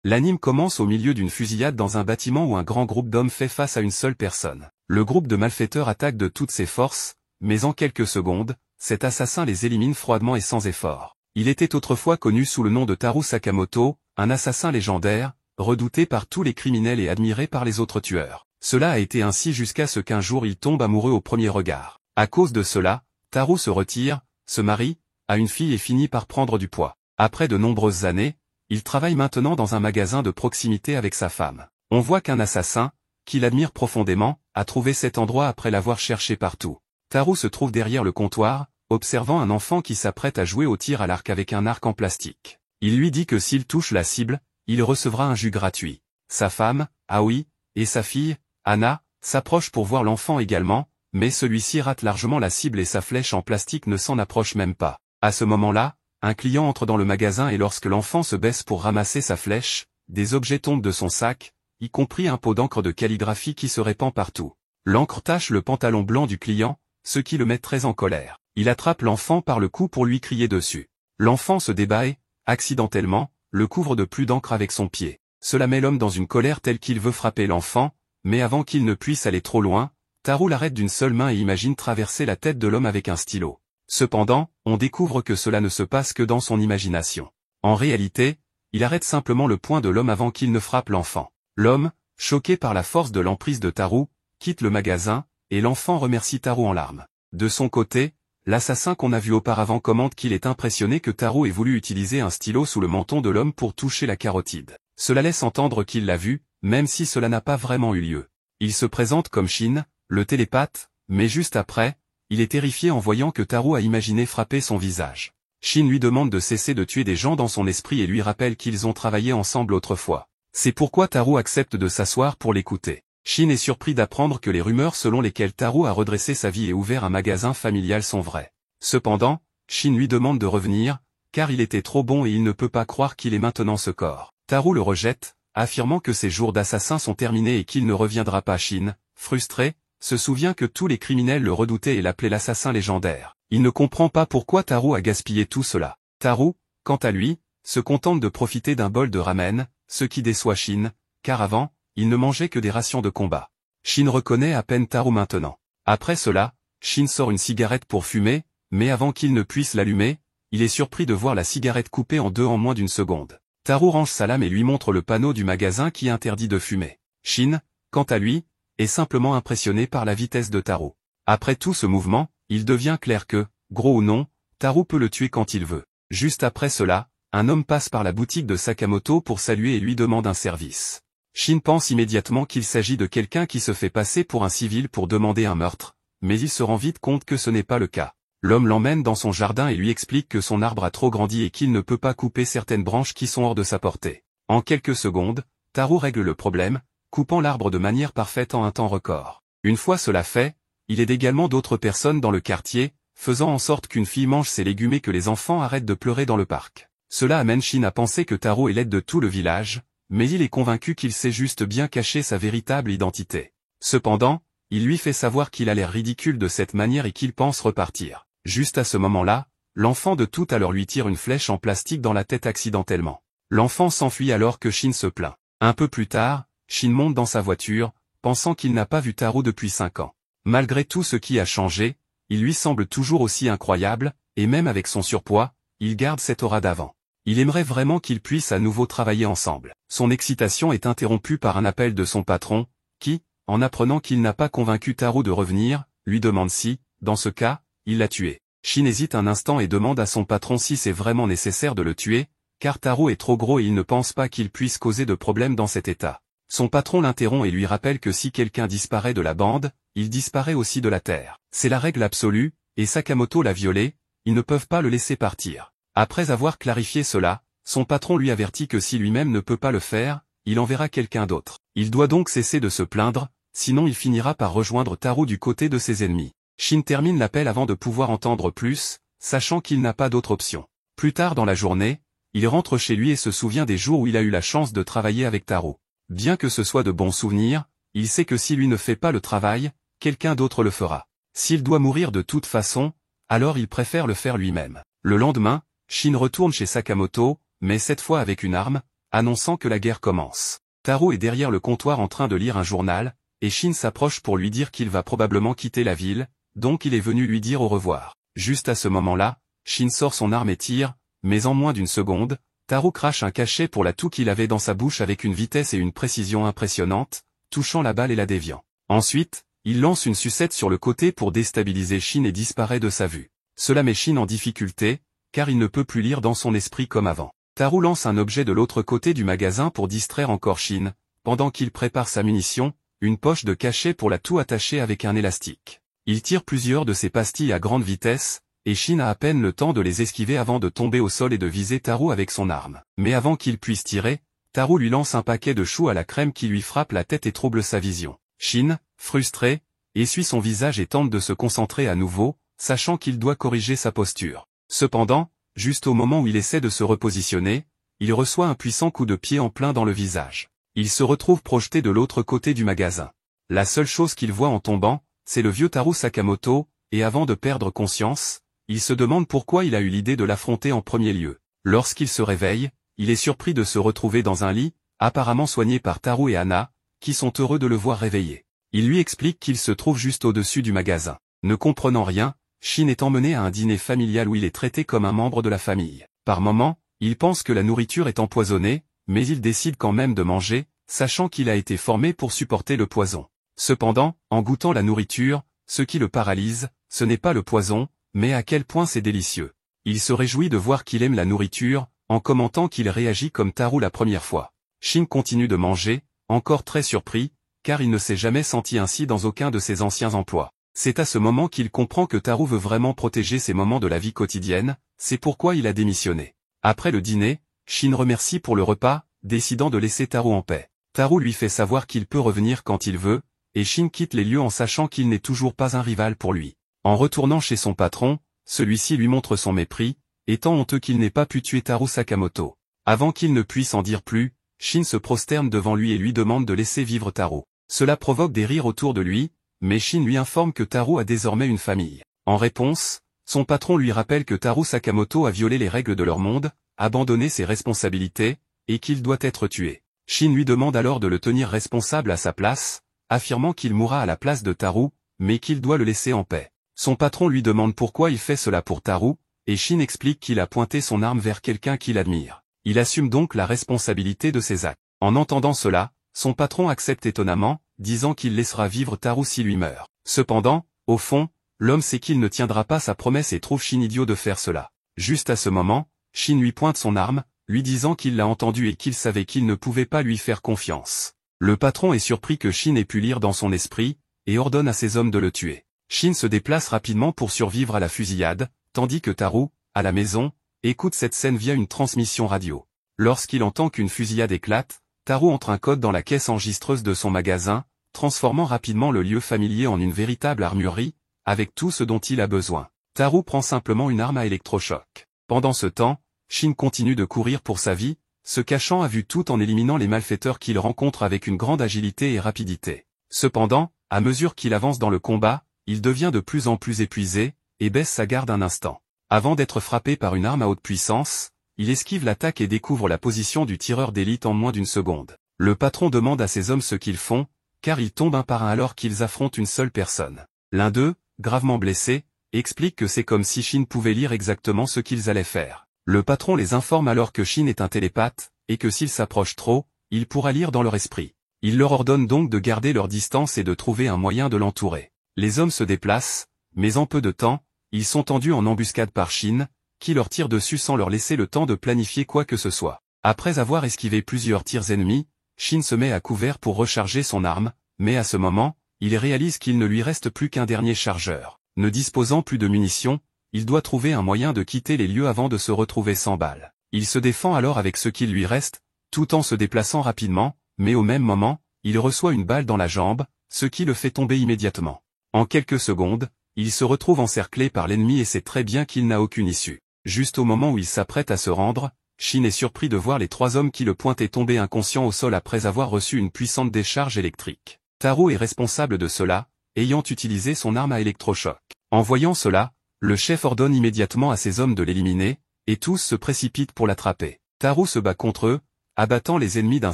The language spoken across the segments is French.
L'anime commence au milieu d'une fusillade dans un bâtiment où un grand groupe d'hommes fait face à une seule personne. Le groupe de malfaiteurs attaque de toutes ses forces, mais en quelques secondes, cet assassin les élimine froidement et sans effort. Il était autrefois connu sous le nom de Taru Sakamoto, un assassin légendaire, redouté par tous les criminels et admiré par les autres tueurs. Cela a été ainsi jusqu'à ce qu'un jour il tombe amoureux au premier regard. À cause de cela, Taru se retire, se marie, a une fille et finit par prendre du poids. Après de nombreuses années, il travaille maintenant dans un magasin de proximité avec sa femme. On voit qu'un assassin, qu'il admire profondément, a trouvé cet endroit après l'avoir cherché partout. Taru se trouve derrière le comptoir, observant un enfant qui s'apprête à jouer au tir à l'arc avec un arc en plastique. Il lui dit que s'il touche la cible, il recevra un jus gratuit. Sa femme, Aoi, et sa fille, Anna, s'approchent pour voir l'enfant également, mais celui-ci rate largement la cible et sa flèche en plastique ne s'en approche même pas. À ce moment-là, un client entre dans le magasin et lorsque l'enfant se baisse pour ramasser sa flèche, des objets tombent de son sac, y compris un pot d'encre de calligraphie qui se répand partout. L'encre tache le pantalon blanc du client, ce qui le met très en colère. Il attrape l'enfant par le cou pour lui crier dessus. L'enfant se débat et, accidentellement, le couvre de plus d'encre avec son pied. Cela met l'homme dans une colère telle qu'il veut frapper l'enfant, mais avant qu'il ne puisse aller trop loin, Taru l'arrête d'une seule main et imagine traverser la tête de l'homme avec un stylo. Cependant, on découvre que cela ne se passe que dans son imagination. En réalité, il arrête simplement le poing de l'homme avant qu'il ne frappe l'enfant. L'homme, choqué par la force de l'emprise de Taru, quitte le magasin, et l'enfant remercie Taru en larmes. De son côté, l'assassin qu'on a vu auparavant commente qu'il est impressionné que Taru ait voulu utiliser un stylo sous le menton de l'homme pour toucher la carotide. Cela laisse entendre qu'il l'a vu, même si cela n'a pas vraiment eu lieu. Il se présente comme Shin, le télépathe, mais juste après, il est terrifié en voyant que Taru a imaginé frapper son visage. Shin lui demande de cesser de tuer des gens dans son esprit et lui rappelle qu'ils ont travaillé ensemble autrefois. C'est pourquoi Taru accepte de s'asseoir pour l'écouter. Shin est surpris d'apprendre que les rumeurs selon lesquelles Taru a redressé sa vie et ouvert un magasin familial sont vraies. Cependant, Shin lui demande de revenir, car il était trop bon et il ne peut pas croire qu'il ait maintenant ce corps. Taru le rejette, affirmant que ses jours d'assassin sont terminés et qu'il ne reviendra pas. Shin, frustré, se souvient que tous les criminels le redoutaient et l'appelaient l'assassin légendaire. Il ne comprend pas pourquoi Taru a gaspillé tout cela. Taru, quant à lui, se contente de profiter d'un bol de ramen, ce qui déçoit Shin, car avant, il ne mangeait que des rations de combat. Shin reconnaît à peine Taru maintenant. Après cela, Shin sort une cigarette pour fumer, mais avant qu'il ne puisse l'allumer, il est surpris de voir la cigarette coupée en deux en moins d'une seconde. Taru range sa lame et lui montre le panneau du magasin qui interdit de fumer. Shin, quant à lui, est simplement impressionné par la vitesse de Taru. Après tout ce mouvement, il devient clair que, gros ou non, Taru peut le tuer quand il veut. Juste après cela, un homme passe par la boutique de Sakamoto pour saluer et lui demande un service. Shin pense immédiatement qu'il s'agit de quelqu'un qui se fait passer pour un civil pour demander un meurtre, mais il se rend vite compte que ce n'est pas le cas. L'homme l'emmène dans son jardin et lui explique que son arbre a trop grandi et qu'il ne peut pas couper certaines branches qui sont hors de sa portée. En quelques secondes, Taru règle le problème, coupant l'arbre de manière parfaite en un temps record. Une fois cela fait, il aide également d'autres personnes dans le quartier, faisant en sorte qu'une fille mange ses légumes et que les enfants arrêtent de pleurer dans le parc. Cela amène Shin à penser que Taru est l'aide de tout le village, mais il est convaincu qu'il sait juste bien cacher sa véritable identité. Cependant, il lui fait savoir qu'il a l'air ridicule de cette manière et qu'il pense repartir. Juste à ce moment-là, l'enfant de tout à l'heure lui tire une flèche en plastique dans la tête accidentellement. L'enfant s'enfuit alors que Shin se plaint. Un peu plus tard, Shin monte dans sa voiture, pensant qu'il n'a pas vu Taru depuis 5 ans. Malgré tout ce qui a changé, il lui semble toujours aussi incroyable, et même avec son surpoids, il garde cette aura d'avant. Il aimerait vraiment qu'ils puissent à nouveau travailler ensemble. Son excitation est interrompue par un appel de son patron, qui, en apprenant qu'il n'a pas convaincu Taru de revenir, lui demande si, dans ce cas, il l'a tué. Shin hésite un instant et demande à son patron si c'est vraiment nécessaire de le tuer, car Taru est trop gros et il ne pense pas qu'il puisse causer de problèmes dans cet état. Son patron l'interrompt et lui rappelle que si quelqu'un disparaît de la bande, il disparaît aussi de la Terre. C'est la règle absolue, et Sakamoto l'a violée, ils ne peuvent pas le laisser partir. Après avoir clarifié cela, son patron lui avertit que si lui-même ne peut pas le faire, il enverra quelqu'un d'autre. Il doit donc cesser de se plaindre, sinon il finira par rejoindre Taru du côté de ses ennemis. Shin termine l'appel avant de pouvoir entendre plus, sachant qu'il n'a pas d'autre option. Plus tard dans la journée, il rentre chez lui et se souvient des jours où il a eu la chance de travailler avec Taru. Bien que ce soit de bons souvenirs, il sait que si lui ne fait pas le travail, quelqu'un d'autre le fera. S'il doit mourir de toute façon, alors il préfère le faire lui-même. Le lendemain, Shin retourne chez Sakamoto, mais cette fois avec une arme, annonçant que la guerre commence. Taro est derrière le comptoir en train de lire un journal, et Shin s'approche pour lui dire qu'il va probablement quitter la ville, donc il est venu lui dire au revoir. Juste à ce moment-là, Shin sort son arme et tire, mais en moins d'une seconde, Taro crache un cachet pour la toux qu'il avait dans sa bouche avec une vitesse et une précision impressionnantes, touchant la balle et la déviant. Ensuite, il lance une sucette sur le côté pour déstabiliser Shin et disparaît de sa vue. Cela met Shin en difficulté, car il ne peut plus lire dans son esprit comme avant. Taro lance un objet de l'autre côté du magasin pour distraire encore Shin, pendant qu'il prépare sa munition, une poche de cachet pour la toux attachée avec un élastique. Il tire plusieurs de ces pastilles à grande vitesse, et Shin a à peine le temps de les esquiver avant de tomber au sol et de viser Taro avec son arme. Mais avant qu'il puisse tirer, Taro lui lance un paquet de choux à la crème qui lui frappe la tête et trouble sa vision. Shin, frustré, essuie son visage et tente de se concentrer à nouveau, sachant qu'il doit corriger sa posture. Cependant, juste au moment où il essaie de se repositionner, il reçoit un puissant coup de pied en plein dans le visage. Il se retrouve projeté de l'autre côté du magasin. La seule chose qu'il voit en tombant, c'est le vieux Taro Sakamoto, et avant de perdre conscience, il se demande pourquoi il a eu l'idée de l'affronter en premier lieu. Lorsqu'il se réveille, il est surpris de se retrouver dans un lit, apparemment soigné par Taro et Hana, qui sont heureux de le voir réveillé. Il lui explique qu'il se trouve juste au-dessus du magasin. Ne comprenant rien, Shin est emmené à un dîner familial où il est traité comme un membre de la famille. Par moments, il pense que la nourriture est empoisonnée, mais il décide quand même de manger, sachant qu'il a été formé pour supporter le poison. Cependant, en goûtant la nourriture, ce qui le paralyse, ce n'est pas le poison, mais à quel point c'est délicieux. Il se réjouit de voir qu'il aime la nourriture, en commentant qu'il réagit comme Taro la première fois. Shin continue de manger, encore très surpris, car il ne s'est jamais senti ainsi dans aucun de ses anciens emplois. C'est à ce moment qu'il comprend que Taro veut vraiment protéger ses moments de la vie quotidienne, c'est pourquoi il a démissionné. Après le dîner, Shin remercie pour le repas, décidant de laisser Taro en paix. Taro lui fait savoir qu'il peut revenir quand il veut, et Shin quitte les lieux en sachant qu'il n'est toujours pas un rival pour lui. En retournant chez son patron, celui-ci lui montre son mépris, étant honteux qu'il n'ait pas pu tuer Taro Sakamoto. Avant qu'il ne puisse en dire plus, Shin se prosterne devant lui et lui demande de laisser vivre Taro. Cela provoque des rires autour de lui, mais Shin lui informe que Taro a désormais une famille. En réponse, son patron lui rappelle que Taro Sakamoto a violé les règles de leur monde, abandonné ses responsabilités, et qu'il doit être tué. Shin lui demande alors de le tenir responsable à sa place, affirmant qu'il mourra à la place de Taro, mais qu'il doit le laisser en paix. Son patron lui demande pourquoi il fait cela pour Taro, et Shin explique qu'il a pointé son arme vers quelqu'un qu'il admire. Il assume donc la responsabilité de ses actes. En entendant cela, son patron accepte étonnamment, disant qu'il laissera vivre Taro s'il lui meurt. Cependant, au fond, l'homme sait qu'il ne tiendra pas sa promesse et trouve Shin idiot de faire cela. Juste à ce moment, Shin lui pointe son arme, lui disant qu'il l'a entendu et qu'il savait qu'il ne pouvait pas lui faire confiance. Le patron est surpris que Shin ait pu lire dans son esprit, et ordonne à ses hommes de le tuer. Shin se déplace rapidement pour survivre à la fusillade, tandis que Taro, à la maison, écoute cette scène via une transmission radio. Lorsqu'il entend qu'une fusillade éclate, Taro entre un code dans la caisse enregistreuse de son magasin, transformant rapidement le lieu familier en une véritable armurerie, avec tout ce dont il a besoin. Taro prend simplement une arme à électrochoc. Pendant ce temps, Shin continue de courir pour sa vie, se cachant à vue tout en éliminant les malfaiteurs qu'il rencontre avec une grande agilité et rapidité. Cependant, à mesure qu'il avance dans le combat, il devient de plus en plus épuisé, et baisse sa garde un instant. Avant d'être frappé par une arme à haute puissance, il esquive l'attaque et découvre la position du tireur d'élite en moins d'une seconde. Le patron demande à ses hommes ce qu'ils font, car ils tombent un par un alors qu'ils affrontent une seule personne. L'un d'eux, gravement blessé, explique que c'est comme si Shin pouvait lire exactement ce qu'ils allaient faire. Le patron les informe alors que Shin est un télépathe, et que s'ils s'approchent trop, il pourra lire dans leur esprit. Il leur ordonne donc de garder leur distance et de trouver un moyen de l'entourer. Les hommes se déplacent, mais en peu de temps, ils sont tendus en embuscade par Shin, qui leur tire dessus sans leur laisser le temps de planifier quoi que ce soit. Après avoir esquivé plusieurs tirs ennemis, Shin se met à couvert pour recharger son arme, mais à ce moment, il réalise qu'il ne lui reste plus qu'un dernier chargeur. Ne disposant plus de munitions, il doit trouver un moyen de quitter les lieux avant de se retrouver sans balles. Il se défend alors avec ce qu'il lui reste, tout en se déplaçant rapidement, mais au même moment, il reçoit une balle dans la jambe, ce qui le fait tomber immédiatement. En quelques secondes, il se retrouve encerclé par l'ennemi et sait très bien qu'il n'a aucune issue. Juste au moment où il s'apprête à se rendre, Shin est surpris de voir les trois hommes qui le pointaient tomber inconscient au sol après avoir reçu une puissante décharge électrique. Taro est responsable de cela, ayant utilisé son arme à électrochoc. En voyant cela, le chef ordonne immédiatement à ses hommes de l'éliminer, et tous se précipitent pour l'attraper. Taro se bat contre eux, abattant les ennemis d'un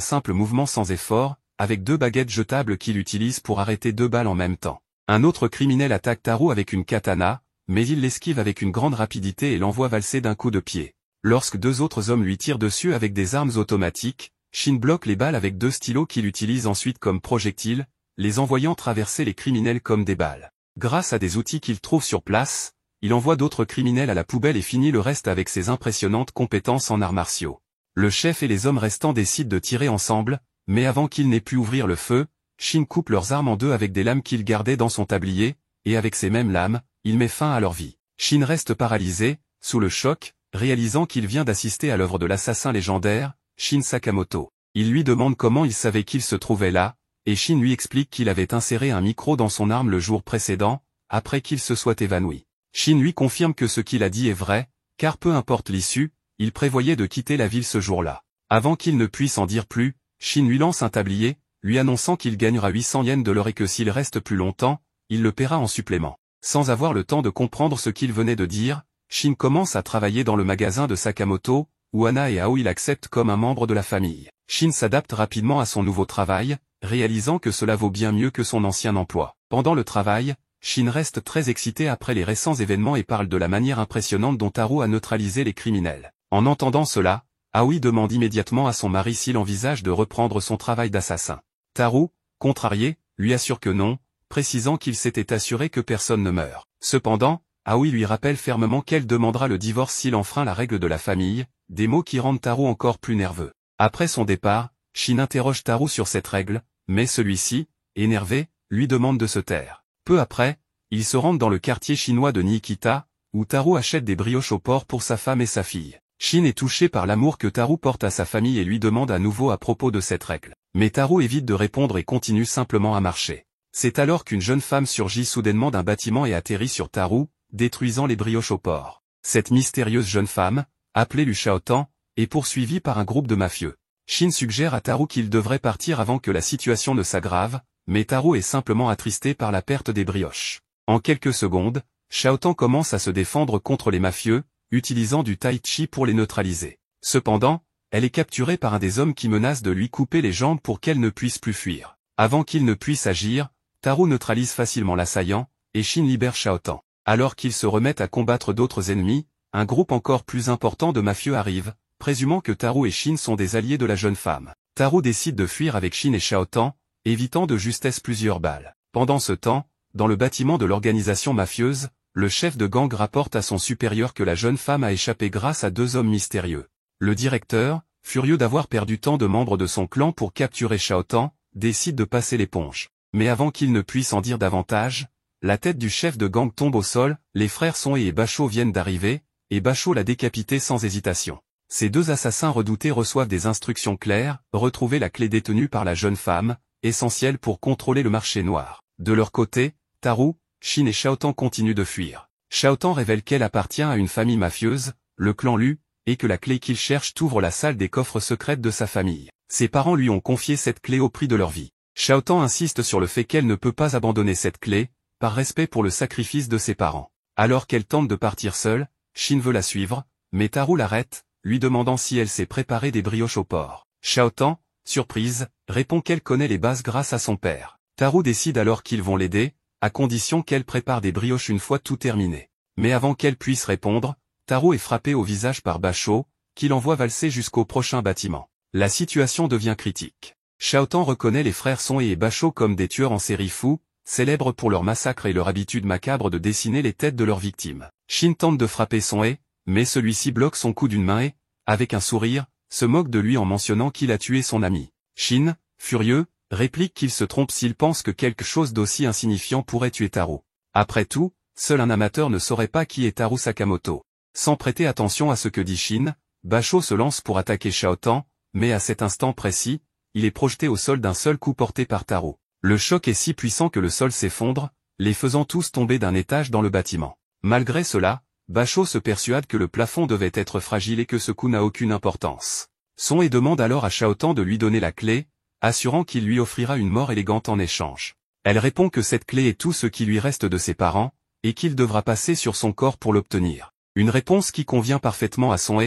simple mouvement sans effort, avec 2 baguettes jetables qu'il utilise pour arrêter 2 balles en même temps. Un autre criminel attaque Taro avec une katana, mais il l'esquive avec une grande rapidité et l'envoie valser d'un coup de pied. Lorsque 2 autres hommes lui tirent dessus avec des armes automatiques, Shin bloque les balles avec 2 stylos qu'il utilise ensuite comme projectiles, les envoyant traverser les criminels comme des balles. Grâce à des outils qu'il trouve sur place, il envoie d'autres criminels à la poubelle et finit le reste avec ses impressionnantes compétences en arts martiaux. Le chef et les hommes restants décident de tirer ensemble, mais avant qu'ils n'aient pu ouvrir le feu, Shin coupe leurs armes en 2 avec des lames qu'il gardait dans son tablier, et avec ces mêmes lames, il met fin à leur vie. Shin reste paralysé, sous le choc, réalisant qu'il vient d'assister à l'œuvre de l'assassin légendaire, Shin Sakamoto. Il lui demande comment il savait qu'il se trouvait là, et Shin lui explique qu'il avait inséré un micro dans son arme le jour précédent, après qu'il se soit évanoui. Shin lui confirme que ce qu'il a dit est vrai, car peu importe l'issue, il prévoyait de quitter la ville ce jour-là. Avant qu'il ne puisse en dire plus, Shin lui lance un tablier, lui annonçant qu'il gagnera 800 yens de l'or et que s'il reste plus longtemps, il le paiera en supplément. Sans avoir le temps de comprendre ce qu'il venait de dire, Shin commence à travailler dans le magasin de Sakamoto, où Ana et Aoi l'acceptent comme un membre de la famille. Shin s'adapte rapidement à son nouveau travail, réalisant que cela vaut bien mieux que son ancien emploi. Pendant le travail, Shin reste très excité après les récents événements et parle de la manière impressionnante dont Taro a neutralisé les criminels. En entendant cela, Aoi demande immédiatement à son mari s'il envisage de reprendre son travail d'assassin. Taro, contrarié, lui assure que non, précisant qu'il s'était assuré que personne ne meurt. Cependant, Aoi lui rappelle fermement qu'elle demandera le divorce s'il enfreint la règle de la famille, des mots qui rendent Taro encore plus nerveux. Après son départ, Shin interroge Taro sur cette règle, mais celui-ci, énervé, lui demande de se taire. Peu après, ils se rendent dans le quartier chinois de Nikita, où Taro achète des brioches au porc pour sa femme et sa fille. Shin est touché par l'amour que Taro porte à sa famille et lui demande à nouveau à propos de cette règle. Mais Taro évite de répondre et continue simplement à marcher. C'est alors qu'une jeune femme surgit soudainement d'un bâtiment et atterrit sur Taro, détruisant les brioches au porc. Cette mystérieuse jeune femme, appelée Lu Shaotan, est poursuivie par un groupe de mafieux. Shin suggère à Taro qu'il devrait partir avant que la situation ne s'aggrave, mais Taro est simplement attristé par la perte des brioches. En quelques secondes, Shaotan commence à se défendre contre les mafieux, utilisant du tai chi pour les neutraliser. Cependant, elle est capturée par un des hommes qui menace de lui couper les jambes pour qu'elle ne puisse plus fuir. Avant qu'il ne puisse agir, Taro neutralise facilement l'assaillant, et Shin libère Shaotan. Alors qu'ils se remettent à combattre d'autres ennemis, un groupe encore plus important de mafieux arrive, présumant que Taro et Shin sont des alliés de la jeune femme. Taro décide de fuir avec Shin et Shaotan, évitant de justesse plusieurs balles. Pendant ce temps, dans le bâtiment de l'organisation mafieuse, le chef de gang rapporte à son supérieur que la jeune femme a échappé grâce à 2 hommes mystérieux. Le directeur, furieux d'avoir perdu tant de membres de son clan pour capturer Shaotan, décide de passer l'éponge. Mais avant qu'il ne puisse en dire davantage, la tête du chef de gang tombe au sol, les frères Son et Basho viennent d'arriver, et Basho l'a décapité sans hésitation. Ces 2 assassins redoutés reçoivent des instructions claires, retrouver la clé détenue par la jeune femme, essentielle pour contrôler le marché noir. De leur côté, Taro, Shin et Shaotan continuent de fuir. Shaotan révèle qu'elle appartient à une famille mafieuse, le clan Lu, et que la clé qu'il cherche ouvre la salle des coffres secrètes de sa famille. Ses parents lui ont confié cette clé au prix de leur vie. Shaotan insiste sur le fait qu'elle ne peut pas abandonner cette clé, par respect pour le sacrifice de ses parents. Alors qu'elle tente de partir seule, Shin veut la suivre, mais Taro l'arrête, lui demandant si elle s'est préparé des brioches au porc. Shaotan, surprise, répond qu'elle connaît les bases grâce à son père. Taro décide alors qu'ils vont l'aider, à condition qu'elle prépare des brioches une fois tout terminé. Mais avant qu'elle puisse répondre, Taro est frappé au visage par Basho, qui l'envoie valser jusqu'au prochain bâtiment. La situation devient critique. Shaotan reconnaît les frères Son et Basho comme des tueurs en série fous, célèbres pour leur massacre et leur habitude macabre de dessiner les têtes de leurs victimes. Shin tente de frapper Son, mais celui-ci bloque son coup d'une main et, avec un sourire, se moque de lui en mentionnant qu'il a tué son ami. Shin, furieux, réplique qu'il se trompe s'il pense que quelque chose d'aussi insignifiant pourrait tuer Taro. Après tout, seul un amateur ne saurait pas qui est Taro Sakamoto. Sans prêter attention à ce que dit Shin, Basho se lance pour attaquer Shaotan, mais à cet instant précis, il est projeté au sol d'un seul coup porté par Taro. Le choc est si puissant que le sol s'effondre, les faisant tous tomber d'un étage dans le bâtiment. Malgré cela, Basho se persuade que le plafond devait être fragile et que ce coup n'a aucune importance. Son demande alors à Shaotan de lui donner la clé, assurant qu'il lui offrira une mort élégante en échange. Elle répond que cette clé est tout ce qui lui reste de ses parents, et qu'il devra passer sur son corps pour l'obtenir. Une réponse qui convient parfaitement à Son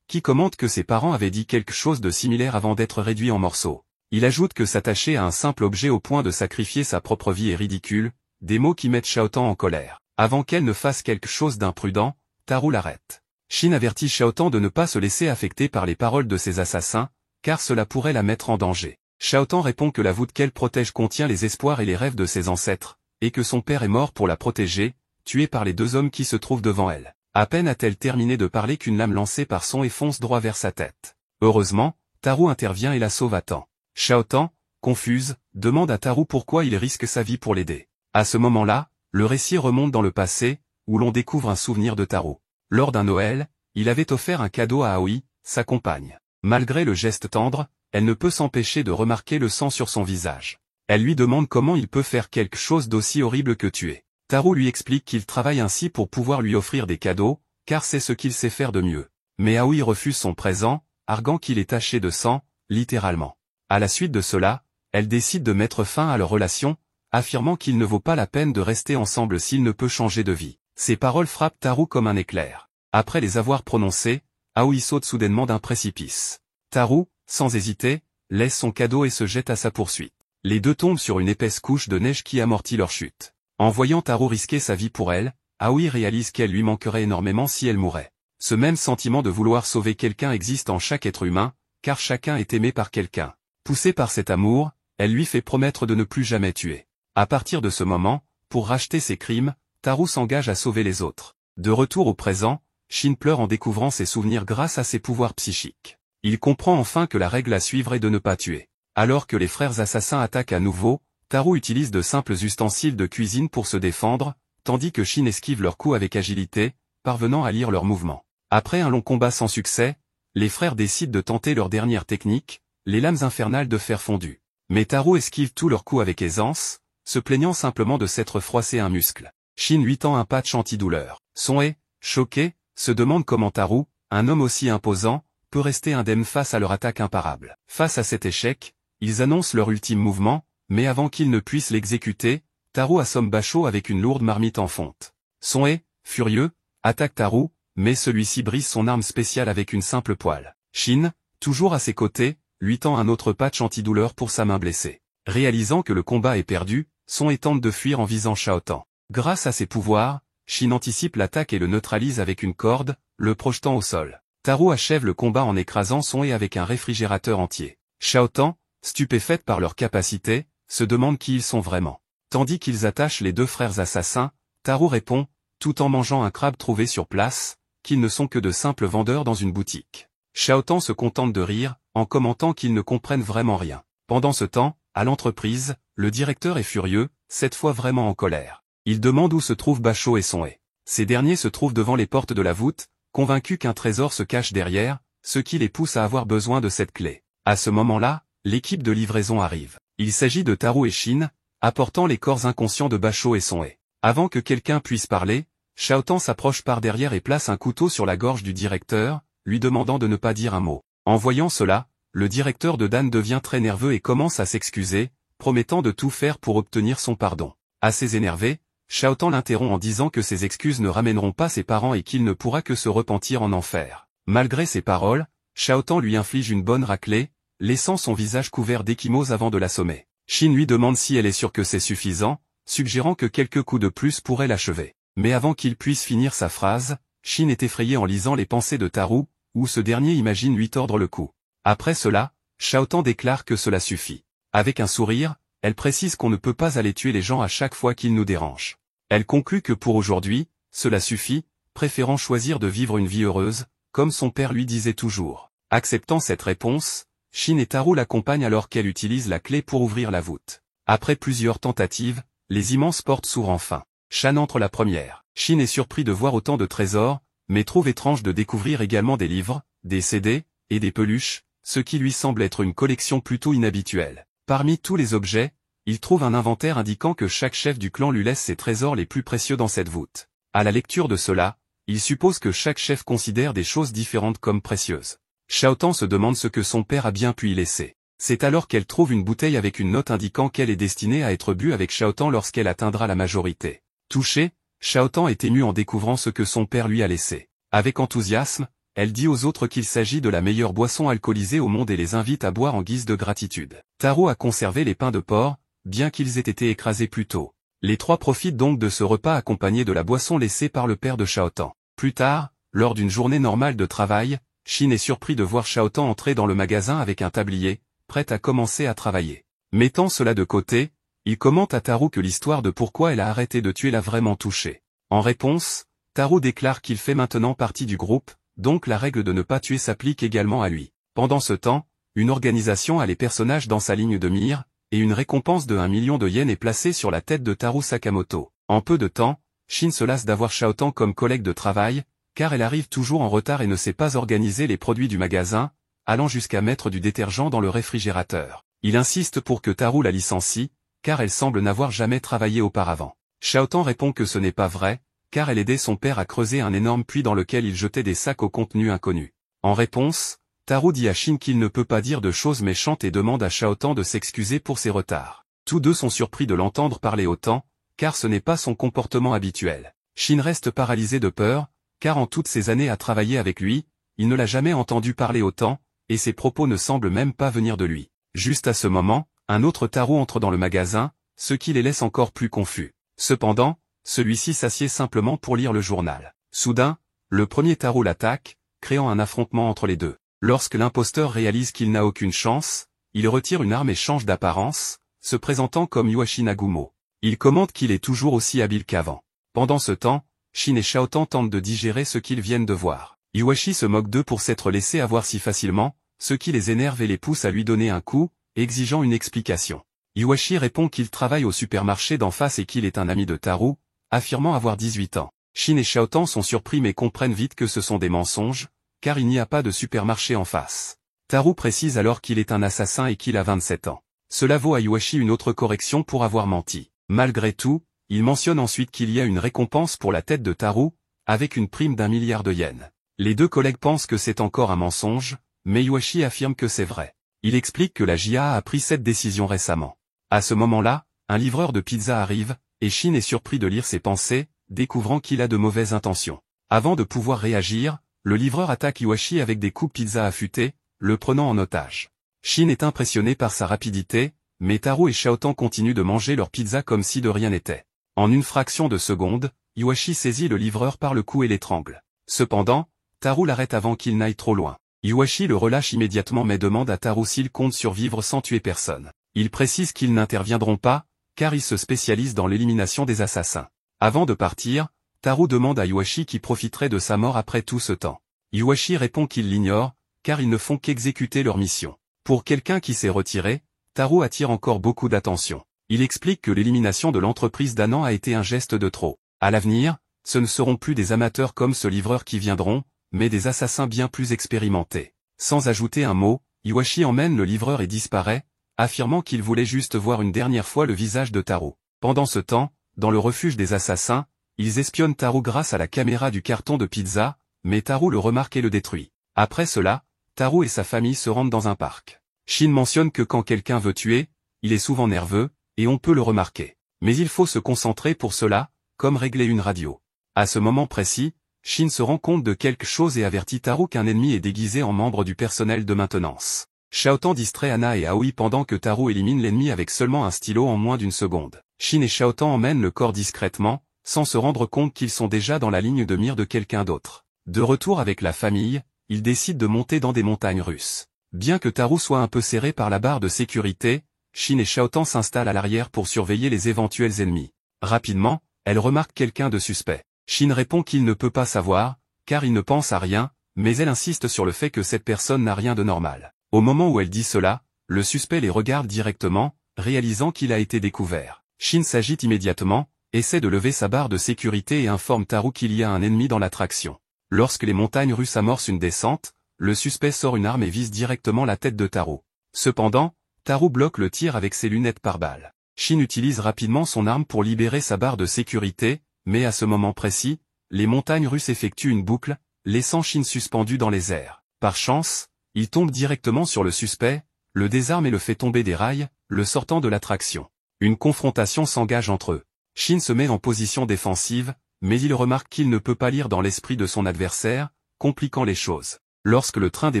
qui commente que ses parents avaient dit quelque chose de similaire avant d'être réduits en morceaux. Il ajoute que s'attacher à un simple objet au point de sacrifier sa propre vie est ridicule, des mots qui mettent Xiaotan en colère. Avant qu'elle ne fasse quelque chose d'imprudent, Taro l'arrête. Shin avertit Xiaotan de ne pas se laisser affecter par les paroles de ses assassins, car cela pourrait la mettre en danger. Xiaotan répond que la voûte qu'elle protège contient les espoirs et les rêves de ses ancêtres, et que son père est mort pour la protéger, tué par les deux hommes qui se trouvent devant elle. À peine a-t-elle terminé de parler qu'une lame lancée par Son fonce droit vers sa tête. Heureusement, Taro intervient et la sauve à temps. Xiaotan, confuse, demande à Taro pourquoi il risque sa vie pour l'aider. À ce moment-là, le récit remonte dans le passé, où l'on découvre un souvenir de Taro. Lors d'un Noël, il avait offert un cadeau à Aoi, sa compagne. Malgré le geste tendre, elle ne peut s'empêcher de remarquer le sang sur son visage. Elle lui demande comment il peut faire quelque chose d'aussi horrible que tuer. Taro lui explique qu'il travaille ainsi pour pouvoir lui offrir des cadeaux, car c'est ce qu'il sait faire de mieux. Mais Aoi refuse son présent, arguant qu'il est taché de sang, littéralement. À la suite de cela, elle décide de mettre fin à leur relation, affirmant qu'il ne vaut pas la peine de rester ensemble s'il ne peut changer de vie. Ces paroles frappent Taro comme un éclair. Après les avoir prononcées, Aoi saute soudainement d'un précipice. Taro, sans hésiter, laisse son cadeau et se jette à sa poursuite. Les deux tombent sur une épaisse couche de neige qui amortit leur chute. En voyant Taro risquer sa vie pour elle, Aoi réalise qu'elle lui manquerait énormément si elle mourait. Ce même sentiment de vouloir sauver quelqu'un existe en chaque être humain, car chacun est aimé par quelqu'un. Poussée par cet amour, elle lui fait promettre de ne plus jamais tuer. À partir de ce moment, pour racheter ses crimes, Taro s'engage à sauver les autres. De retour au présent, Shin pleure en découvrant ses souvenirs grâce à ses pouvoirs psychiques. Il comprend enfin que la règle à suivre est de ne pas tuer. Alors que les frères assassins attaquent à nouveau, Taro utilise de simples ustensiles de cuisine pour se défendre, tandis que Shin esquive leurs coups avec agilité, parvenant à lire leurs mouvements. Après un long combat sans succès, les frères décident de tenter leur dernière technique, les lames infernales de fer fondu. Mais Taro esquive tous leurs coups avec aisance, se plaignant simplement de s'être froissé un muscle. Shin lui tend un patch antidouleur. Son choqué, se demande comment Taro, un homme aussi imposant, peut rester indemne face à leur attaque imparable. Face à cet échec, ils annoncent leur ultime mouvement, mais avant qu'ils ne puissent l'exécuter, Taro assomme Basho avec une lourde marmite en fonte. Son furieux, attaque Taro, mais celui-ci brise son arme spéciale avec une simple poêle. Shin, toujours à ses côtés, lui tend un autre patch antidouleur pour sa main blessée. Réalisant que le combat est perdu, Son tente de fuir en visant Xiaotan. Grâce à ses pouvoirs, Shin anticipe l'attaque et le neutralise avec une corde, le projetant au sol. Taro achève le combat en écrasant Son avec un réfrigérateur entier. Xiaotan, stupéfaite par leur capacité, se demande qui ils sont vraiment. Tandis qu'ils attachent les deux frères assassins, Taro répond, tout en mangeant un crabe trouvé sur place, qu'ils ne sont que de simples vendeurs dans une boutique. Xiaotan se contente de rire, en commentant qu'ils ne comprennent vraiment rien. Pendant ce temps, à l'entreprise, le directeur est furieux, cette fois vraiment en colère. Il demande où se trouvent Basho et Son. Ces derniers se trouvent devant les portes de la voûte, convaincus qu'un trésor se cache derrière, ce qui les pousse à avoir besoin de cette clé. À ce moment-là, l'équipe de livraison arrive. Il s'agit de Taro et Shin, apportant les corps inconscients de Basho et Son. Avant que quelqu'un puisse parler, Xiaotan s'approche par derrière et place un couteau sur la gorge du directeur, lui demandant de ne pas dire un mot. En voyant cela, le directeur de Dan devient très nerveux et commence à s'excuser, promettant de tout faire pour obtenir son pardon. Assez énervé, Xiaotan l'interrompt en disant que ses excuses ne ramèneront pas ses parents et qu'il ne pourra que se repentir en enfer. Malgré ces paroles, Xiaotan lui inflige une bonne raclée, laissant son visage couvert d'échymoses avant de l'assommer. Shin lui demande si elle est sûre que c'est suffisant, suggérant que quelques coups de plus pourraient l'achever. Mais avant qu'il puisse finir sa phrase, Shin est effrayé en lisant les pensées de Taro, où ce dernier imagine lui tordre le cou. Après cela, Xiaotan déclare que cela suffit. Avec un sourire, elle précise qu'on ne peut pas aller tuer les gens à chaque fois qu'ils nous dérangent. Elle conclut que pour aujourd'hui, cela suffit, préférant choisir de vivre une vie heureuse, comme son père lui disait toujours. Acceptant cette réponse, Shin et Taro l'accompagnent alors qu'elle utilise la clé pour ouvrir la voûte. Après plusieurs tentatives, les immenses portes s'ouvrent enfin. Shan entre la première. Shin est surpris de voir autant de trésors, mais trouve étrange de découvrir également des livres, des CD, et des peluches, ce qui lui semble être une collection plutôt inhabituelle. Parmi tous les objets, il trouve un inventaire indiquant que chaque chef du clan lui laisse ses trésors les plus précieux dans cette voûte. À la lecture de cela, il suppose que chaque chef considère des choses différentes comme précieuses. Xiaotan se demande ce que son père a bien pu y laisser. C'est alors qu'elle trouve une bouteille avec une note indiquant qu'elle est destinée à être bue avec Xiaotan lorsqu'elle atteindra la majorité. Touché, Xiaotan est ému en découvrant ce que son père lui a laissé. Avec enthousiasme, elle dit aux autres qu'il s'agit de la meilleure boisson alcoolisée au monde et les invite à boire en guise de gratitude. Taro a conservé les pains de porc, bien qu'ils aient été écrasés plus tôt. Les trois profitent donc de ce repas accompagné de la boisson laissée par le père de Xiaotan. Plus tard, lors d'une journée normale de travail, Shin est surpris de voir Xiaotan entrer dans le magasin avec un tablier, prêt à commencer à travailler. Mettant cela de côté, il commente à Taro que l'histoire de pourquoi elle a arrêté de tuer l'a vraiment touché. En réponse, Taro déclare qu'il fait maintenant partie du groupe, donc la règle de ne pas tuer s'applique également à lui. Pendant ce temps, une organisation a les personnages dans sa ligne de mire, et une récompense de 1 million de yens est placée sur la tête de Taro Sakamoto. En peu de temps, Shin se lasse d'avoir Xiaotan comme collègue de travail, car elle arrive toujours en retard et ne sait pas organiser les produits du magasin, allant jusqu'à mettre du détergent dans le réfrigérateur. Il insiste pour que Taro la licencie, car elle semble n'avoir jamais travaillé auparavant. Xiaotan répond que ce n'est pas vrai, car elle aidait son père à creuser un énorme puits dans lequel il jetait des sacs au contenu inconnu. En réponse, Taro dit à Shin qu'il ne peut pas dire de choses méchantes et demande à Xiaotan de s'excuser pour ses retards. Tous deux sont surpris de l'entendre parler autant, car ce n'est pas son comportement habituel. Shin reste paralysé de peur, car en toutes ces années à travailler avec lui, il ne l'a jamais entendu parler autant, et ses propos ne semblent même pas venir de lui. Juste à ce moment, un autre Taro entre dans le magasin, ce qui les laisse encore plus confus. Cependant, celui-ci s'assied simplement pour lire le journal. Soudain, le premier Taro l'attaque, créant un affrontement entre les deux. Lorsque l'imposteur réalise qu'il n'a aucune chance, il retire une arme et change d'apparence, se présentant comme Iwashi Nagumo. Il commente qu'il est toujours aussi habile qu'avant. Pendant ce temps, Shin et Xiaotan tentent de digérer ce qu'ils viennent de voir. Iwashi se moque d'eux pour s'être laissé avoir si facilement, ce qui les énerve et les pousse à lui donner un coup, exigeant une explication. Iwashi répond qu'il travaille au supermarché d'en face et qu'il est un ami de Taro, affirmant avoir 18 ans. Shin et Xiaotan sont surpris mais comprennent vite que ce sont des mensonges, car il n'y a pas de supermarché en face. Taro précise alors qu'il est un assassin et qu'il a 27 ans. Cela vaut à Iwashi une autre correction pour avoir menti. Malgré tout, il mentionne ensuite qu'il y a une récompense pour la tête de Taro, avec une prime d'1 milliard de yens. Les deux collègues pensent que c'est encore un mensonge, mais Iwashi affirme que c'est vrai. Il explique que la JA a pris cette décision récemment. À ce moment-là, un livreur de pizza arrive, et Shin est surpris de lire ses pensées, découvrant qu'il a de mauvaises intentions. Avant de pouvoir réagir, le livreur attaque Iwashi avec des coups de pizza affûtés, le prenant en otage. Shin est impressionné par sa rapidité, mais Taro et Xiaotan continuent de manger leur pizza comme si de rien n'était. En une fraction de seconde, Iwashi saisit le livreur par le cou et l'étrangle. Cependant, Taro l'arrête avant qu'il n'aille trop loin. Iwashi le relâche immédiatement mais demande à Taro s'il compte survivre sans tuer personne. Il précise qu'ils n'interviendront pas, car ils se spécialisent dans l'élimination des assassins. Avant de partir, Taro demande à Iwashi qui profiterait de sa mort après tout ce temps. Iwashi répond qu'il l'ignore, car ils ne font qu'exécuter leur mission. Pour quelqu'un qui s'est retiré, Taro attire encore beaucoup d'attention. Il explique que l'élimination de l'entreprise d'Anan a été un geste de trop. À l'avenir, ce ne seront plus des amateurs comme ce livreur qui viendront, mais des assassins bien plus expérimentés. Sans ajouter un mot, Iwashi emmène le livreur et disparaît, affirmant qu'il voulait juste voir une dernière fois le visage de Taro. Pendant ce temps, dans le refuge des assassins, ils espionnent Taro grâce à la caméra du carton de pizza, mais Taro le remarque et le détruit. Après cela, Taro et sa famille se rendent dans un parc. Shin mentionne que quand quelqu'un veut tuer, il est souvent nerveux, et on peut le remarquer. Mais il faut se concentrer pour cela, comme régler une radio. À ce moment précis, Shin se rend compte de quelque chose et avertit Taro qu'un ennemi est déguisé en membre du personnel de maintenance. Xiaotan distrait Ana et Aoi pendant que Taro élimine l'ennemi avec seulement un stylo en moins d'une seconde. Shin et Xiaotan emmènent le corps discrètement, sans se rendre compte qu'ils sont déjà dans la ligne de mire de quelqu'un d'autre. De retour avec la famille, ils décident de monter dans des montagnes russes. Bien que Taro soit un peu serré par la barre de sécurité, Shin et Xiaotan s'installent à l'arrière pour surveiller les éventuels ennemis. Rapidement, elle remarque quelqu'un de suspect. Shin répond qu'il ne peut pas savoir, car il ne pense à rien, mais elle insiste sur le fait que cette personne n'a rien de normal. Au moment où elle dit cela, le suspect les regarde directement, réalisant qu'il a été découvert. Shin s'agite immédiatement, essaie de lever sa barre de sécurité et informe Taro qu'il y a un ennemi dans l'attraction. Lorsque les montagnes russes amorcent une descente, le suspect sort une arme et vise directement la tête de Taro. Cependant, Taro bloque le tir avec ses lunettes pare-balles. Shin utilise rapidement son arme pour libérer sa barre de sécurité, mais à ce moment précis, les montagnes russes effectuent une boucle, laissant Shin suspendu dans les airs. Par chance, il tombe directement sur le suspect, le désarme et le fait tomber des rails, le sortant de l'attraction. Une confrontation s'engage entre eux. Shin se met en position défensive, mais il remarque qu'il ne peut pas lire dans l'esprit de son adversaire, compliquant les choses. Lorsque le train des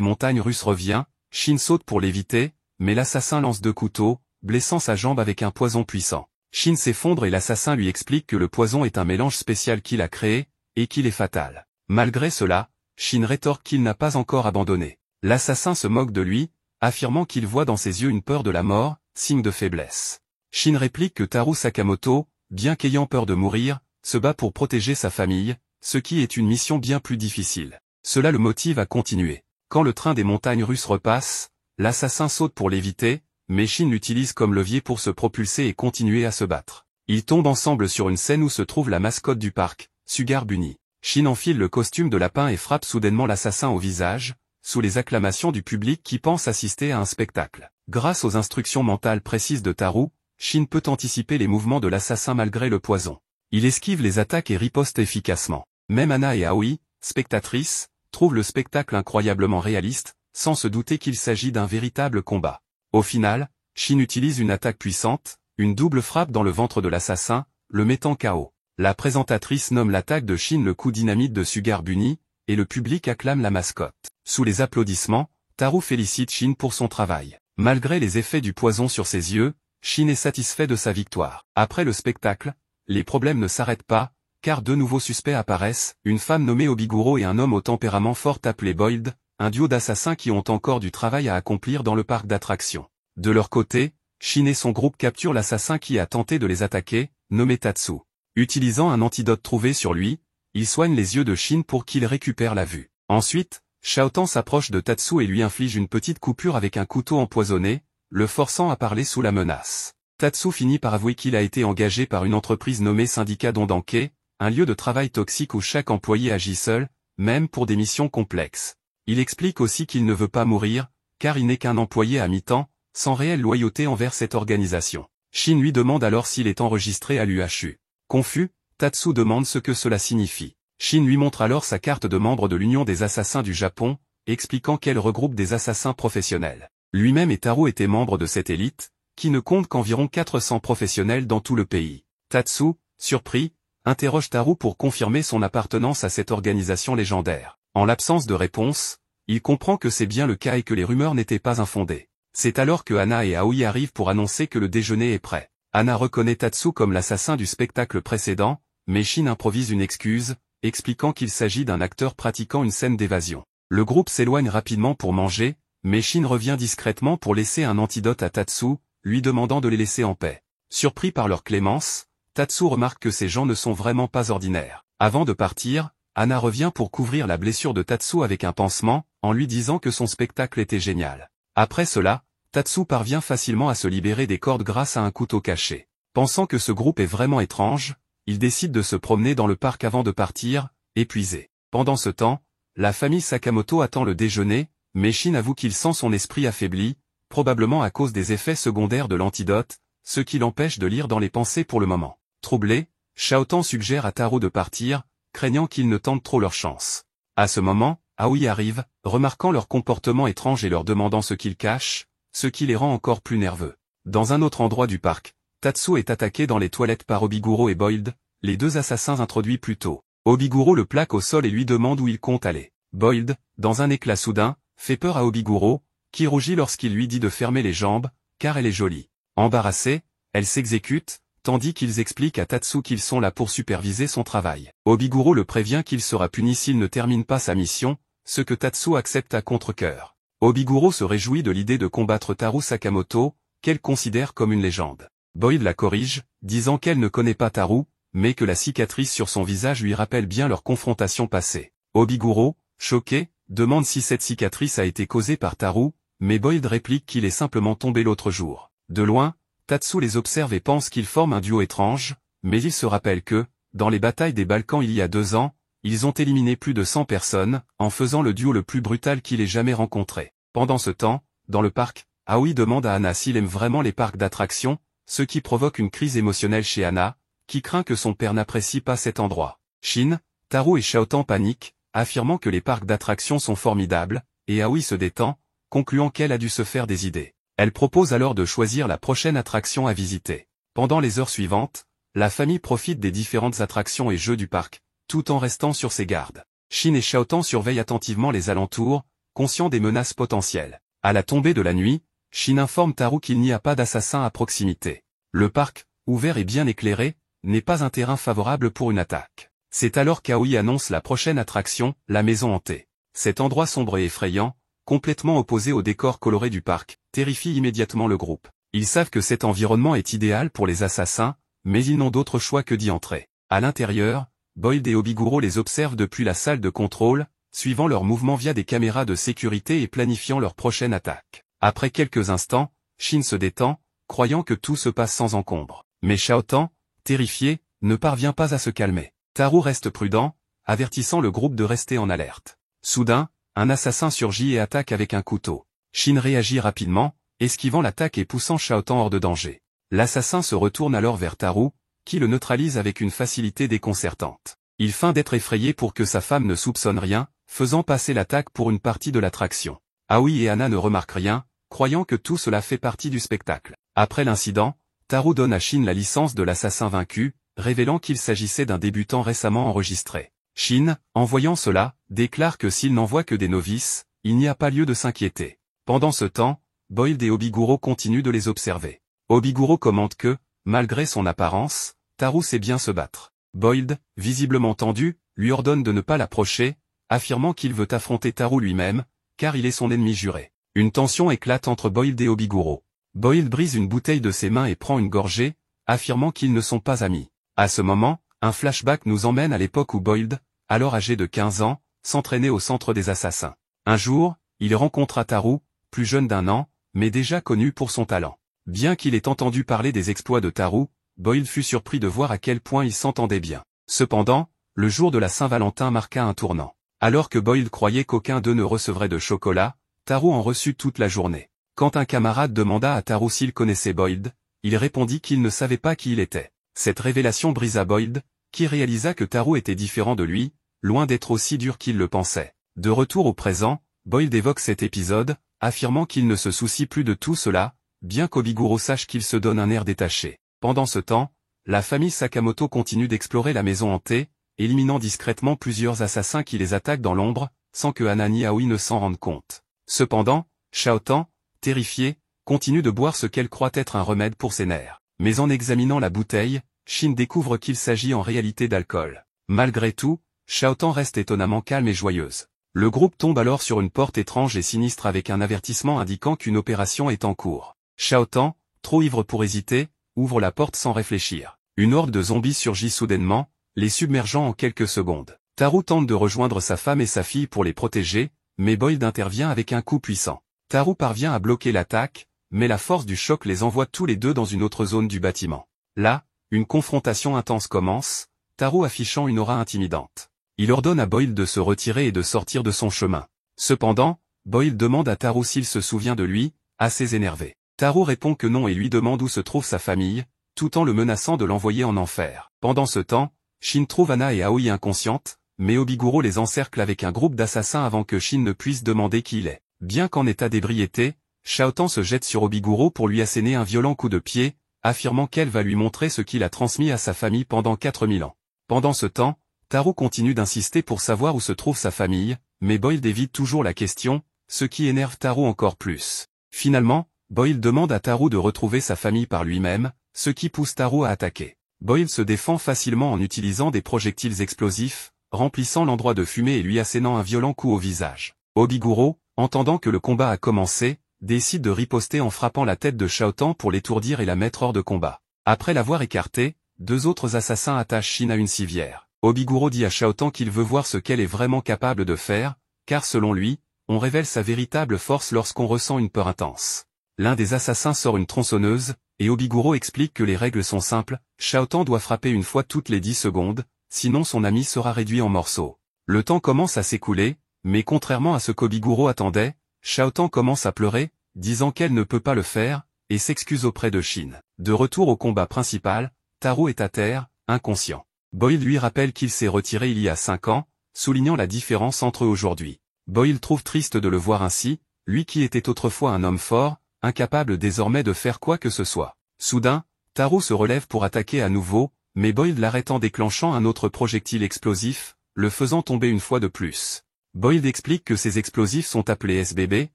montagnes russes revient, Shin saute pour l'éviter, mais l'assassin lance 2 couteaux, blessant sa jambe avec un poison puissant. Shin s'effondre et l'assassin lui explique que le poison est un mélange spécial qu'il a créé, et qu'il est fatal. Malgré cela, Shin rétorque qu'il n'a pas encore abandonné. L'assassin se moque de lui, affirmant qu'il voit dans ses yeux une peur de la mort, signe de faiblesse. Shin réplique que Taru Sakamoto, bien qu'ayant peur de mourir, se bat pour protéger sa famille, ce qui est une mission bien plus difficile. Cela le motive à continuer. Quand le train des montagnes russes repasse, l'assassin saute pour l'éviter, mais Shin l'utilise comme levier pour se propulser et continuer à se battre. Ils tombent ensemble sur une scène où se trouve la mascotte du parc, Sugar Bunny. Shin enfile le costume de lapin et frappe soudainement l'assassin au visage, sous les acclamations du public qui pense assister à un spectacle. Grâce aux instructions mentales précises de Taru, Shin peut anticiper les mouvements de l'assassin malgré le poison. Il esquive les attaques et riposte efficacement. Même Anna et Aoi, spectatrices, trouvent le spectacle incroyablement réaliste, sans se douter qu'il s'agit d'un véritable combat. Au final, Shin utilise une attaque puissante, une double frappe dans le ventre de l'assassin, le mettant KO. La présentatrice nomme l'attaque de Shin le coup dynamite de Sugar Bunny, et le public acclame la mascotte. Sous les applaudissements, Taru félicite Shin pour son travail. Malgré les effets du poison sur ses yeux, Shin est satisfait de sa victoire. Après le spectacle, les problèmes ne s'arrêtent pas, car 2 nouveaux suspects apparaissent, une femme nommée Obiguro et un homme au tempérament fort appelé Boyd, un duo d'assassins qui ont encore du travail à accomplir dans le parc d'attractions. De leur côté, Shin et son groupe capturent l'assassin qui a tenté de les attaquer, nommé Tatsu. Utilisant un antidote trouvé sur lui, il soigne les yeux de Shin pour qu'il récupère la vue. Ensuite, Shaotan s'approche de Tatsu et lui inflige une petite coupure avec un couteau empoisonné, le forçant à parler sous la menace. Tatsu finit par avouer qu'il a été engagé par une entreprise nommée Syndicat Dondanke, un lieu de travail toxique où chaque employé agit seul, même pour des missions complexes. Il explique aussi qu'il ne veut pas mourir, car il n'est qu'un employé à mi-temps, sans réelle loyauté envers cette organisation. Shin lui demande alors s'il est enregistré à l'UHU. Confus, Tatsu demande ce que cela signifie. Shin lui montre alors sa carte de membre de l'Union des assassins du Japon, expliquant qu'elle regroupe des assassins professionnels. Lui-même et Taru étaient membres de cette élite, qui ne compte qu'environ 400 professionnels dans tout le pays. Tatsu, surpris, interroge Taru pour confirmer son appartenance à cette organisation légendaire. En l'absence de réponse, il comprend que c'est bien le cas et que les rumeurs n'étaient pas infondées. C'est alors que Anna et Aoi arrivent pour annoncer que le déjeuner est prêt. Anna reconnaît Tatsu comme l'assassin du spectacle précédent, mais Shin improvise une excuse, expliquant qu'il s'agit d'un acteur pratiquant une scène d'évasion. Le groupe s'éloigne rapidement pour manger, mais Shin revient discrètement pour laisser un antidote à Tatsu, lui demandant de les laisser en paix. Surpris par leur clémence, Tatsu remarque que ces gens ne sont vraiment pas ordinaires. Avant de partir, Anna revient pour couvrir la blessure de Tatsu avec un pansement, en lui disant que son spectacle était génial. Après cela, Tatsu parvient facilement à se libérer des cordes grâce à un couteau caché. Pensant que ce groupe est vraiment étrange, il décide de se promener dans le parc avant de partir, épuisé. Pendant ce temps, la famille Sakamoto attend le déjeuner, mais Shin avoue qu'il sent son esprit affaibli, probablement à cause des effets secondaires de l'antidote, ce qui l'empêche de lire dans les pensées pour le moment. Troublé, Shaotan suggère à Taru de partir, craignant qu'ils ne tentent trop leur chance. À ce moment, Aoi arrive, remarquant leur comportement étrange et leur demandant ce qu'ils cachent, ce qui les rend encore plus nerveux. Dans un autre endroit du parc, Tatsu est attaqué dans les toilettes par Obiguro et Boyd, les 2 assassins introduits plus tôt. Obiguro le plaque au sol et lui demande où il compte aller. Boyd, dans un éclat soudain, fait peur à Obiguro, qui rougit lorsqu'il lui dit de fermer les jambes, car elle est jolie. Embarrassée, elle s'exécute, tandis qu'ils expliquent à Tatsu qu'ils sont là pour superviser son travail. Obiguro le prévient qu'il sera puni s'il ne termine pas sa mission, ce que Tatsu accepte à contre-cœur. Obiguro se réjouit de l'idée de combattre Taru Sakamoto, qu'elle considère comme une légende. Boyd la corrige, disant qu'elle ne connaît pas Taru, mais que la cicatrice sur son visage lui rappelle bien leur confrontation passée. Obiguro, choqué, demande si cette cicatrice a été causée par Taru, mais Boyd réplique qu'il est simplement tombé l'autre jour. De loin, Tatsu les observe et pense qu'ils forment un duo étrange, mais il se rappelle que, dans les batailles des Balkans il y a 2 ans, ils ont éliminé plus de 100 personnes, en faisant le duo le plus brutal qu'il ait jamais rencontré. Pendant ce temps, dans le parc, Aoi demande à Anna s'il aime vraiment les parcs d'attractions, ce qui provoque une crise émotionnelle chez Anna, qui craint que son père n'apprécie pas cet endroit. Shin, Taru et Shaotan paniquent, affirmant que les parcs d'attractions sont formidables, et Aoi se détend, concluant qu'elle a dû se faire des idées. Elle propose alors de choisir la prochaine attraction à visiter. Pendant les heures suivantes, la famille profite des différentes attractions et jeux du parc, tout en restant sur ses gardes. Shin et Shaotan surveillent attentivement les alentours, conscients des menaces potentielles. À la tombée de la nuit, Shin informe Taru qu'il n'y a pas d'assassin à proximité. Le parc, ouvert et bien éclairé, n'est pas un terrain favorable pour une attaque. C'est alors qu'Aoi annonce la prochaine attraction, la maison hantée. Cet endroit sombre et effrayant, complètement opposé au décor coloré du parc, terrifie immédiatement le groupe. Ils savent que cet environnement est idéal pour les assassins, mais ils n'ont d'autre choix que d'y entrer. À l'intérieur, Boyd et Obiguro les observent depuis la salle de contrôle, suivant leurs mouvements via des caméras de sécurité et planifiant leur prochaine attaque. Après quelques instants, Shin se détend, croyant que tout se passe sans encombre. Mais Shaotan, terrifié, ne parvient pas à se calmer. Taru reste prudent, avertissant le groupe de rester en alerte. Soudain, un assassin surgit et attaque avec un couteau. Shin réagit rapidement, esquivant l'attaque et poussant Shaotan hors de danger. L'assassin se retourne alors vers Taru, qui le neutralise avec une facilité déconcertante. Il feint d'être effrayé pour que sa femme ne soupçonne rien, faisant passer l'attaque pour une partie de l'attraction. Aoi et Anna ne remarquent rien, croyant que tout cela fait partie du spectacle. Après l'incident, Taru donne à Shin la licence de l'assassin vaincu, révélant qu'il s'agissait d'un débutant récemment enregistré. Shin, en voyant cela, déclare que s'il n'envoie que des novices, il n'y a pas lieu de s'inquiéter. Pendant ce temps, Boyd et Obiguro continuent de les observer. Obiguro commente que, malgré son apparence, Taru sait bien se battre. Boyd, visiblement tendu, lui ordonne de ne pas l'approcher, affirmant qu'il veut affronter Taru lui-même, car il est son ennemi juré. Une tension éclate entre Boyd et Obiguro. Boyd brise une bouteille de ses mains et prend une gorgée, affirmant qu'ils ne sont pas amis. À ce moment, un flashback nous emmène à l'époque où Boyd, alors âgé de 15 ans, s'entraînait au centre des assassins. Un jour, il rencontra Taru, plus jeune d'1 an, mais déjà connu pour son talent. Bien qu'il ait entendu parler des exploits de Taru, Boyd fut surpris de voir à quel point ils s'entendaient bien. Cependant, le jour de la Saint-Valentin marqua un tournant. Alors que Boyd croyait qu'aucun d'eux ne recevrait de chocolat, Taru en reçut toute la journée. Quand un camarade demanda à Taru s'il connaissait Boyd, il répondit qu'il ne savait pas qui il était. Cette révélation brisa Boyd, qui réalisa que Taru était différent de lui, loin d'être aussi dur qu'il le pensait. De retour au présent, Boyd évoque cet épisode, affirmant qu'il ne se soucie plus de tout cela, bien qu'Obiguro sache qu'il se donne un air détaché. Pendant ce temps, la famille Sakamoto continue d'explorer la maison hantée, éliminant discrètement plusieurs assassins qui les attaquent dans l'ombre, sans que Anna ni Aoi ne s'en rendent compte. Cependant, Shaotan, terrifié, continue de boire ce qu'elle croit être un remède pour ses nerfs. Mais en examinant la bouteille, Shin découvre qu'il s'agit en réalité d'alcool. Malgré tout, Shaotan reste étonnamment calme et joyeuse. Le groupe tombe alors sur une porte étrange et sinistre avec un avertissement indiquant qu'une opération est en cours. Shaotan, trop ivre pour hésiter, ouvre la porte sans réfléchir. Une horde de zombies surgit soudainement, les submergeant en quelques secondes. Taru tente de rejoindre sa femme et sa fille pour les protéger, mais Boyd intervient avec un coup puissant. Taru parvient à bloquer l'attaque, mais la force du choc les envoie tous les deux dans une autre zone du bâtiment. Là, une confrontation intense commence, Taru affichant une aura intimidante. Il ordonne à Boyd de se retirer et de sortir de son chemin. Cependant, Boyd demande à Taru s'il se souvient de lui, assez énervé. Taru répond que non et lui demande où se trouve sa famille, tout en le menaçant de l'envoyer en enfer. Pendant ce temps, Shin trouve Anna et Aoi inconscientes, mais Obiguro les encercle avec un groupe d'assassins avant que Shin ne puisse demander qui il est. Bien qu'en état d'ébriété, Shaotan se jette sur Obiguro pour lui asséner un violent coup de pied, affirmant qu'elle va lui montrer ce qu'il a transmis à sa famille pendant 4000 ans. Pendant ce temps, Taru continue d'insister pour savoir où se trouve sa famille, mais Boyd évite toujours la question, ce qui énerve Taru encore plus. Finalement, Boyd demande à Taru de retrouver sa famille par lui-même, ce qui pousse Taru à attaquer. Boyd se défend facilement en utilisant des projectiles explosifs, remplissant l'endroit de fumée et lui assénant un violent coup au visage. Obiguro, entendant que le combat a commencé, décide de riposter en frappant la tête de Shaotan pour l'étourdir et la mettre hors de combat. Après l'avoir écarté, 2 autres assassins attachent Shin à une civière. Obiguro dit à Shaotan qu'il veut voir ce qu'elle est vraiment capable de faire, car selon lui, on révèle sa véritable force lorsqu'on ressent une peur intense. L'un des assassins sort une tronçonneuse, et Obiguro explique que les règles sont simples, Shaotan doit frapper une fois toutes les 10 secondes, sinon son ami sera réduit en morceaux. Le temps commence à s'écouler, mais contrairement à ce qu'Obiguro attendait, Shaotan commence à pleurer, disant qu'elle ne peut pas le faire, et s'excuse auprès de Shin. De retour au combat principal, Taru est à terre, inconscient. Boyd lui rappelle qu'il s'est retiré il y a 5 ans, soulignant la différence entre eux aujourd'hui. Boyd trouve triste de le voir ainsi, lui qui était autrefois un homme fort, incapable désormais de faire quoi que ce soit. Soudain, Taru se relève pour attaquer à nouveau, mais Boyd l'arrête en déclenchant un autre projectile explosif, le faisant tomber une fois de plus. Boyd explique que ces explosifs sont appelés SBB,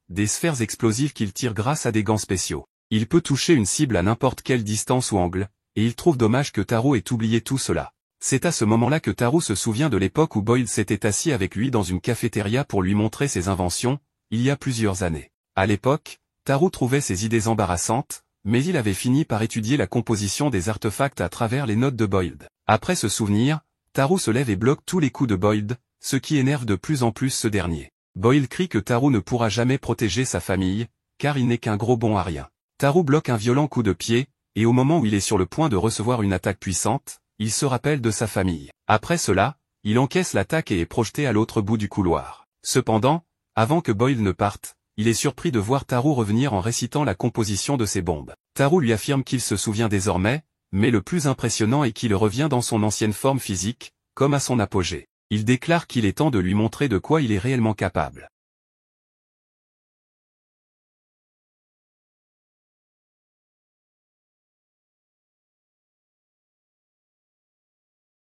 des sphères explosives qu'il tire grâce à des gants spéciaux. Il peut toucher une cible à n'importe quelle distance ou angle, et il trouve dommage que Taro ait oublié tout cela. C'est à ce moment-là que Taro se souvient de l'époque où Boyd s'était assis avec lui dans une cafétéria pour lui montrer ses inventions, il y a plusieurs années. À l'époque, Taro trouvait ses idées embarrassantes, mais il avait fini par étudier la composition des artefacts à travers les notes de Boyd. Après ce souvenir, Taro se lève et bloque tous les coups de Boyd, ce qui énerve de plus en plus ce dernier. Boyd crie que Taro ne pourra jamais protéger sa famille, car il n'est qu'un gros bon à rien. Taro bloque un violent coup de pied, et au moment où il est sur le point de recevoir une attaque puissante, il se rappelle de sa famille. Après cela, il encaisse l'attaque et est projeté à l'autre bout du couloir. Cependant, avant que Boyd ne parte, il est surpris de voir Taro revenir en récitant la composition de ses bombes. Taro lui affirme qu'il se souvient désormais, mais le plus impressionnant est qu'il revient dans son ancienne forme physique, comme à son apogée. Il déclare qu'il est temps de lui montrer de quoi il est réellement capable.